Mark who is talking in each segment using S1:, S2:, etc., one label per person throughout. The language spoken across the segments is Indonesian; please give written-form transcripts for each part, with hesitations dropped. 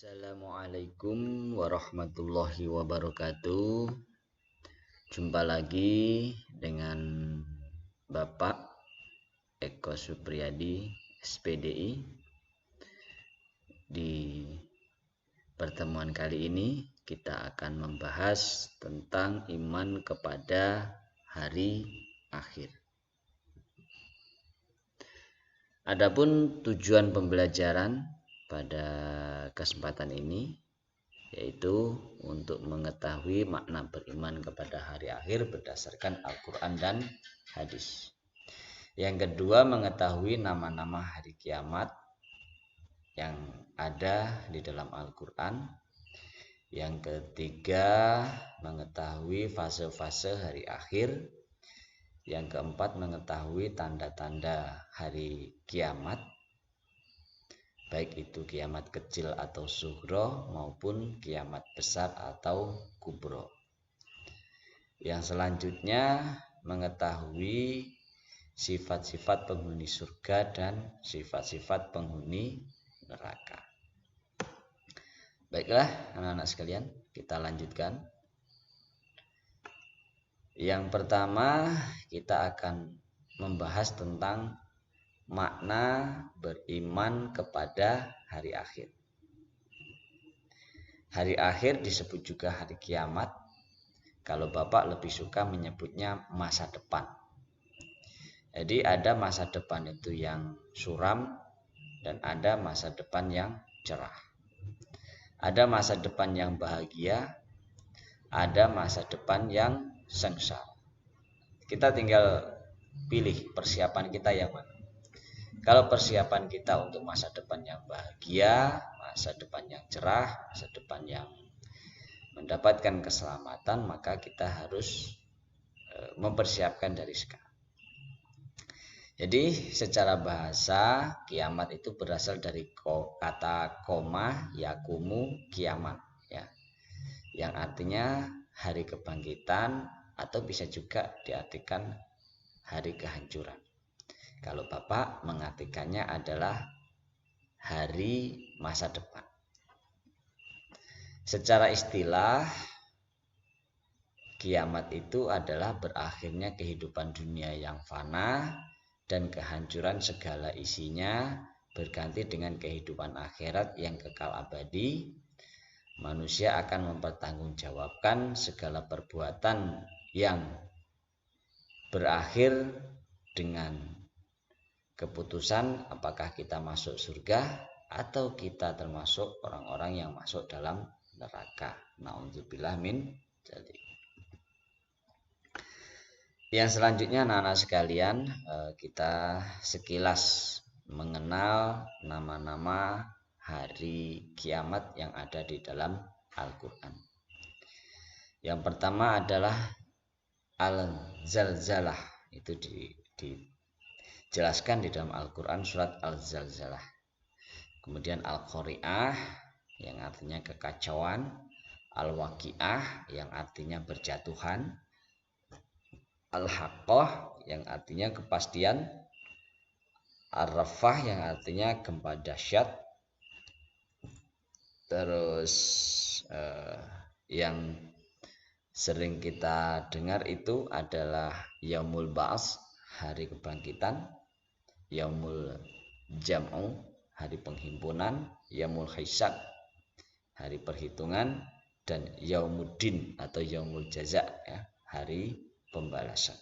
S1: Assalamualaikum warahmatullahi wabarakatuh. Jumpa lagi dengan Bapak Eko Supriyadi, SPDI. Di pertemuan kali ini kita akan membahas tentang iman kepada hari akhir. Adapun tujuan pembelajaran pada kesempatan ini yaitu untuk mengetahui makna beriman kepada hari akhir berdasarkan Al-Quran dan hadis. Yang kedua, mengetahui nama-nama hari kiamat yang ada di dalam Al-Quran. Yang ketiga, mengetahui fase-fase hari akhir. Yang keempat, mengetahui tanda-tanda hari kiamat, baik itu kiamat kecil atau sughra maupun kiamat besar atau kubro. Yang selanjutnya, mengetahui sifat-sifat penghuni surga dan sifat-sifat penghuni neraka. Baiklah anak-anak sekalian, kita lanjutkan. Yang pertama, kita akan membahas tentang makna beriman kepada hari akhir. Hari akhir disebut juga hari kiamat. Kalau Bapak lebih suka menyebutnya masa depan. Jadi ada masa depan itu yang suram dan ada masa depan yang cerah. Ada masa depan yang bahagia, ada masa depan yang sengsara. Kita tinggal pilih persiapan kita yang mana. Kalau persiapan kita untuk masa depan yang bahagia, masa depan yang cerah, masa depan yang mendapatkan keselamatan, maka kita harus mempersiapkan dari sekarang. Jadi secara bahasa, kiamat itu berasal dari kata koma yakumu kiamat, ya, yang artinya hari kebangkitan atau bisa juga diartikan hari kehancuran. Kalau Bapak mengartikannya adalah hari masa depan. Secara istilah, kiamat itu adalah berakhirnya kehidupan dunia yang fana dan kehancuran segala isinya berganti dengan kehidupan akhirat yang kekal abadi. Manusia akan mempertanggungjawabkan segala perbuatan yang berakhir dengan keputusan apakah kita masuk surga atau kita termasuk orang-orang yang masuk dalam neraka. Na'udzubillah min dzalik. Yang selanjutnya anak-anak sekalian, kita sekilas mengenal nama-nama hari kiamat yang ada di dalam Al-Quran. Yang pertama adalah Al-Zalzalah. Itu dijelaskan di dalam Al-Quran surat Al-Zalzalah. Kemudian Al-Qari'ah yang artinya kekacauan, Al-Waqi'ah yang artinya berjatuhan, Al-Haqqah yang artinya kepastian, Ar-Raffah yang artinya gempa dahsyat. Terus yang sering kita dengar itu adalah Yaumul Ba'ats, hari kebangkitan, Yaumul Jam'u, hari penghimpunan, Yaumul Hisab, hari perhitungan, dan Yaumuddin atau Yaumul Jaza, ya, hari pembalasan.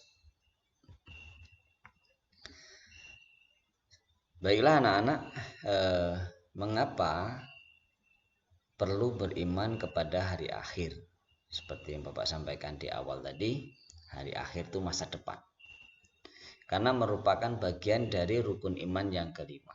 S1: Baiklah anak-anak, mengapa perlu beriman kepada hari akhir? Seperti yang Bapak sampaikan di awal tadi, hari akhir itu masa depan. Karena merupakan bagian dari rukun iman yang kelima.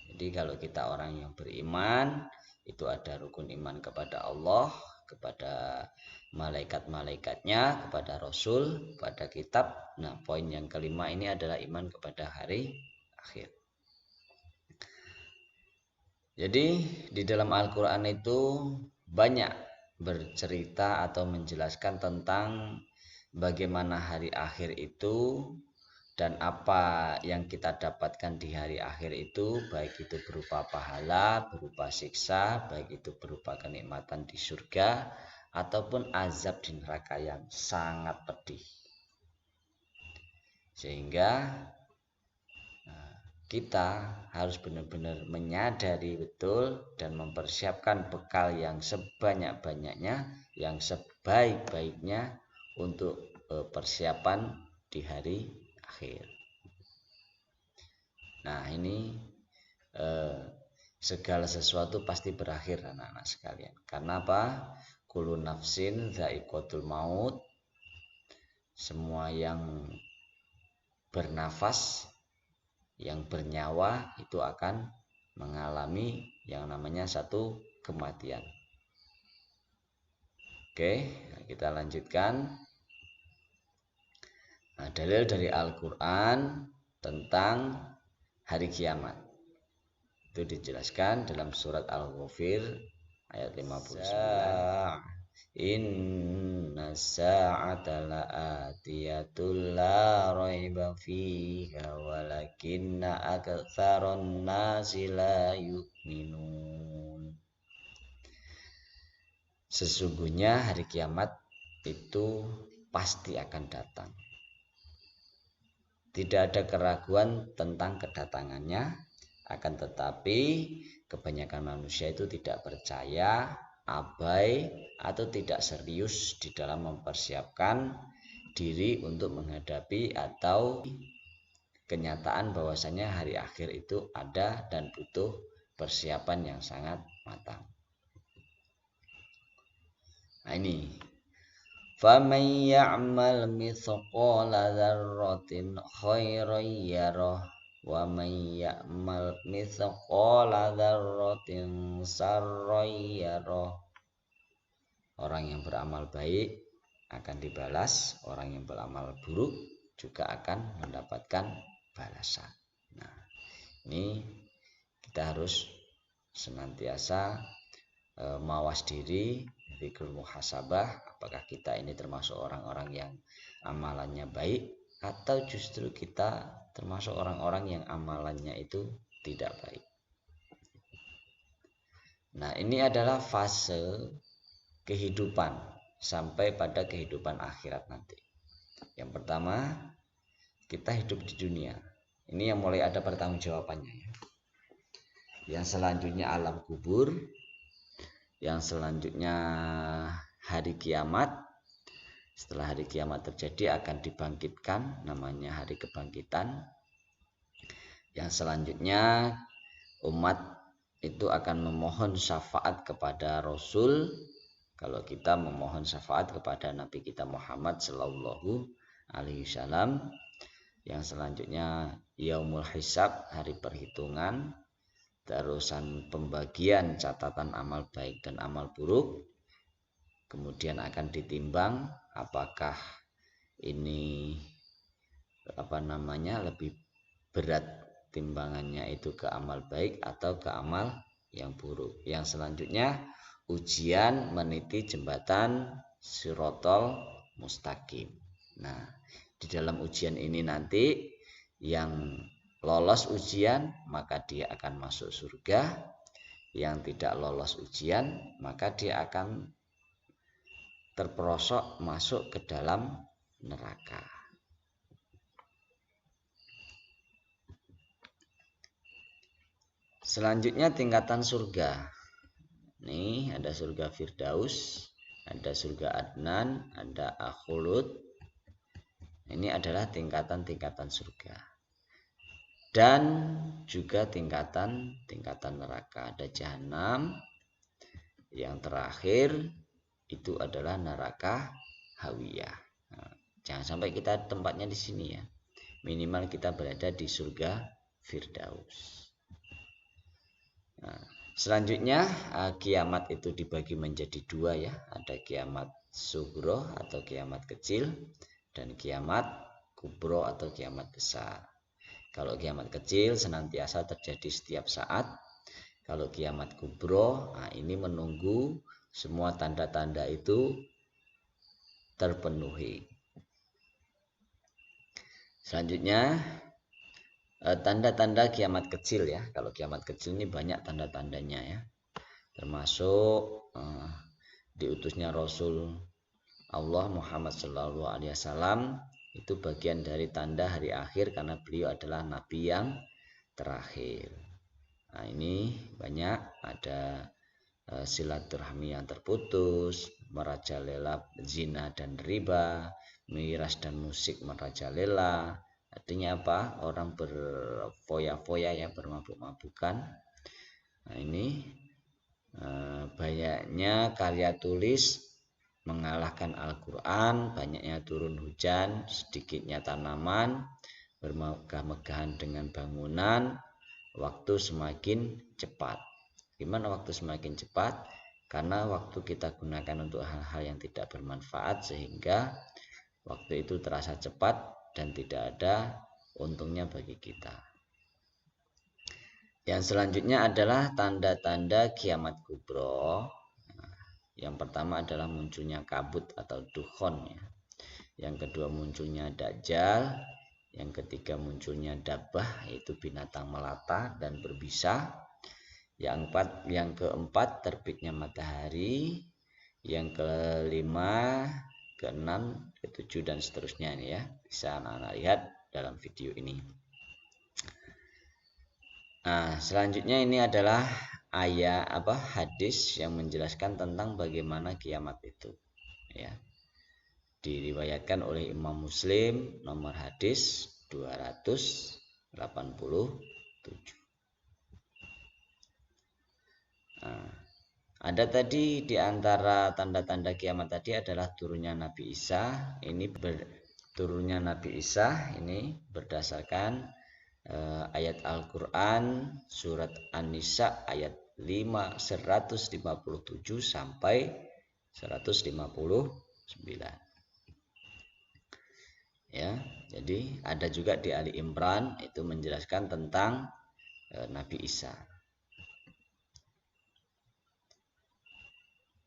S1: Jadi kalau kita orang yang beriman, itu ada rukun iman kepada Allah, kepada malaikat-malaikatnya, kepada Rasul, kepada kitab. Nah, poin yang kelima ini adalah iman kepada hari akhir. Jadi di dalam Al-Quran itu banyak bercerita atau menjelaskan tentang bagaimana hari akhir itu Dan apa yang kita dapatkan di hari akhir itu, baik itu berupa pahala, berupa siksa, baik itu berupa kenikmatan di surga, ataupun azab di neraka yang sangat pedih. Sehingga kita harus benar-benar menyadari betul dan mempersiapkan bekal yang sebanyak-banyaknya, yang sebaik-baiknya untuk persiapan di hari akhir. Nah, ini segala sesuatu pasti berakhir anak-anak sekalian. Karena apa? Kullu nafsin dha'iqatul maut. Semua yang bernafas, yang bernyawa itu akan mengalami yang namanya satu kematian. Oke, kita lanjutkan. Nah, dalil dari Al-Quran tentang hari kiamat itu dijelaskan dalam surat Al-Ghafir ayat 59. Inna sa'ata la'atiyatul la raiba fiha walakinna aktsaron nasi la yu'minun. Sesungguhnya hari kiamat itu pasti akan datang. Tidak ada keraguan tentang kedatangannya, akan tetapi kebanyakan manusia itu tidak percaya, abai, atau tidak serius di dalam mempersiapkan diri untuk menghadapi atau kenyataan bahwasanya hari akhir itu ada dan butuh persiapan yang sangat matang. Nah, ini faman ya'mal mithqala dzarratin khairan yarah wa man ya'mal mithqala dzarratin sarran yarah. Orang yang beramal baik akan dibalas, orang yang beramal buruk juga akan mendapatkan balasan. Nah, ini kita harus senantiasa mawas diri, zikr muhasabah, apakah kita ini termasuk orang-orang yang amalannya baik atau justru kita termasuk orang-orang yang amalannya itu tidak baik. Nah, ini adalah fase kehidupan sampai pada kehidupan akhirat nanti. Yang pertama, kita hidup di dunia. Ini yang mulai ada pertanggungjawabannya ya. Yang selanjutnya alam kubur, yang selanjutnya hari kiamat. Setelah hari kiamat terjadi akan dibangkitkan, namanya hari kebangkitan. Yang selanjutnya umat itu akan memohon syafaat kepada Rasul. Kalau kita memohon syafaat kepada Nabi kita Muhammad Sallallahu Alaihi Wasallam. Yang selanjutnya yaumul hisab, hari perhitungan. Terusan pembagian catatan amal baik dan amal buruk. Kemudian akan ditimbang apakah ini lebih berat timbangannya itu ke amal baik atau ke amal yang buruk. Yang selanjutnya ujian meniti jembatan Shiratal Mustaqim. Nah, di dalam ujian ini nanti yang lolos ujian maka dia akan masuk surga, yang tidak lolos ujian maka dia akan terperosok masuk ke dalam neraka. Selanjutnya tingkatan surga. Nih ada surga Firdaus, ada surga Adnan, ada Akhulud. Ini adalah tingkatan-tingkatan surga. Dan juga tingkatan neraka. Ada Jahanam. Yang terakhir itu adalah neraka Hawiyah. Nah, jangan sampai kita tempatnya di sini ya. Minimal kita berada di surga Firdaus. Nah, selanjutnya kiamat itu dibagi menjadi dua ya. Ada kiamat sugro atau kiamat kecil dan kiamat kubro atau kiamat besar. Kalau kiamat kecil senantiasa terjadi setiap saat. Kalau kiamat kubro, nah ini menunggu semua tanda-tanda itu terpenuhi. Selanjutnya tanda-tanda kiamat kecil ya. Kalau kiamat kecil ini banyak tanda-tandanya ya. Termasuk diutusnya Rasul Allah Muhammad SAW itu bagian dari tanda hari akhir karena beliau adalah nabi yang terakhir. Nah, ini banyak ada silaturahmi yang terputus, merajalela zina dan riba, miras dan musik merajalela. Artinya apa? Orang berfoya-foya ya, bermabuk-mabukan. Nah, ini banyaknya karya tulis mengalahkan Al-Quran, banyaknya turun hujan, sedikitnya tanaman, bermegah-megahan dengan bangunan, waktu semakin cepat. Gimana waktu semakin cepat? Karena waktu kita gunakan untuk hal-hal yang tidak bermanfaat sehingga waktu itu terasa cepat dan tidak ada untungnya bagi kita. Yang selanjutnya adalah tanda-tanda kiamat kubro. Yang pertama adalah munculnya kabut atau dukhon ya. Yang kedua munculnya dajjal. Yang ketiga munculnya dabbah, yaitu binatang melata dan berbisa. Yang keempat terbitnya matahari. Yang kelima, keenam, ketujuh dan seterusnya ini ya. Bisa anak-anak lihat dalam video ini. Nah, selanjutnya ini adalah hadis yang menjelaskan tentang bagaimana kiamat itu ya. Diriwayatkan oleh Imam Muslim nomor hadis 287. Nah, ada tadi di antara tanda-tanda kiamat tadi adalah turunnya Nabi Isa. Turunnya Nabi Isa ini berdasarkan ayat Al-Quran surat An-Nisa ayat 157 sampai 159 ya. Jadi ada juga di Ali Imran itu menjelaskan tentang Nabi Isa.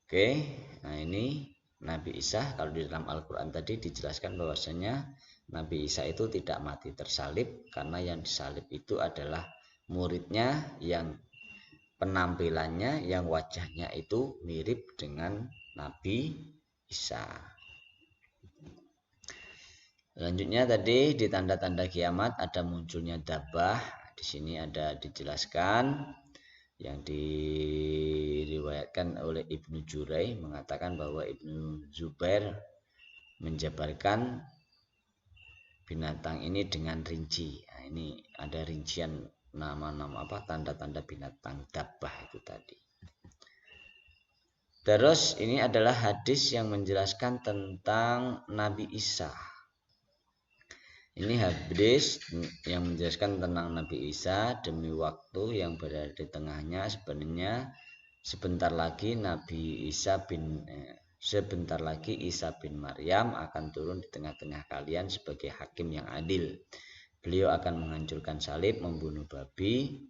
S1: Oke, nah ini Nabi Isa kalau di dalam Al-Quran tadi dijelaskan bahwasanya Nabi Isa itu tidak mati tersalib karena yang disalib itu adalah muridnya yang penampilannya, yang wajahnya itu mirip dengan Nabi Isa. Selanjutnya tadi di tanda-tanda kiamat ada munculnya dabbah. Di sini ada dijelaskan yang diriwayatkan oleh Ibnu Jurai mengatakan bahwa Ibnu Zubair menjabarkan binatang ini dengan rinci. Nah, ini ada rincian nama-nama tanda-tanda binatang dabbah itu tadi. Terus ini adalah hadis yang menjelaskan tentang Nabi Isa. Ini hadis yang menjelaskan tentang Nabi Isa. Demi waktu yang berada di tengahnya, sebentar lagi Isa bin Maryam akan turun di tengah-tengah kalian sebagai hakim yang adil. Beliau akan menghancurkan salib, membunuh babi,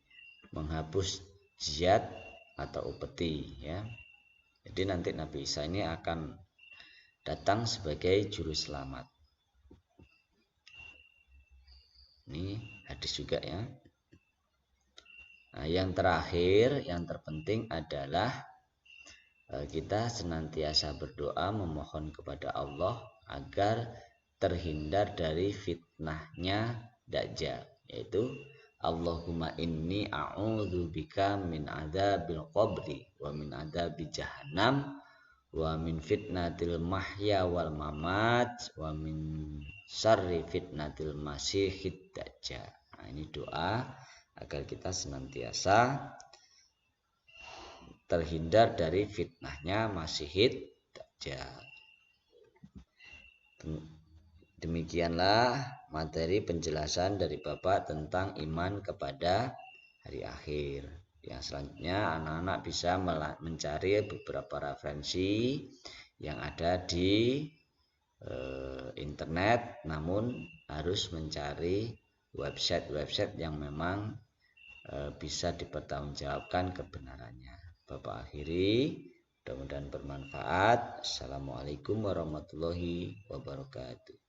S1: menghapus jizya atau upeti ya. Jadi nanti Nabi Isa ini akan datang sebagai juru selamat. Ini hadis juga ya. Nah, yang terakhir, yang terpenting adalah kita senantiasa berdoa memohon kepada Allah agar terhindar dari fitnahnya Dajjal, yaitu Allahumma inni a'udzubika min adzabil qabri wa min adzabi jahannam wa min fitnatil mahya wal mamat wa min syarri fitnatil masihid dajjal. Nah, ini doa agar kita senantiasa terhindar dari fitnahnya masihid dajjal. Demikianlah materi penjelasan dari Bapak tentang iman kepada hari akhir. Yang selanjutnya anak-anak bisa mencari beberapa referensi yang ada di internet, namun harus mencari website-website yang memang bisa dipertanggungjawabkan kebenarannya. Bapak akhiri, mudah-mudahan bermanfaat. Assalamualaikum warahmatullahi wabarakatuh.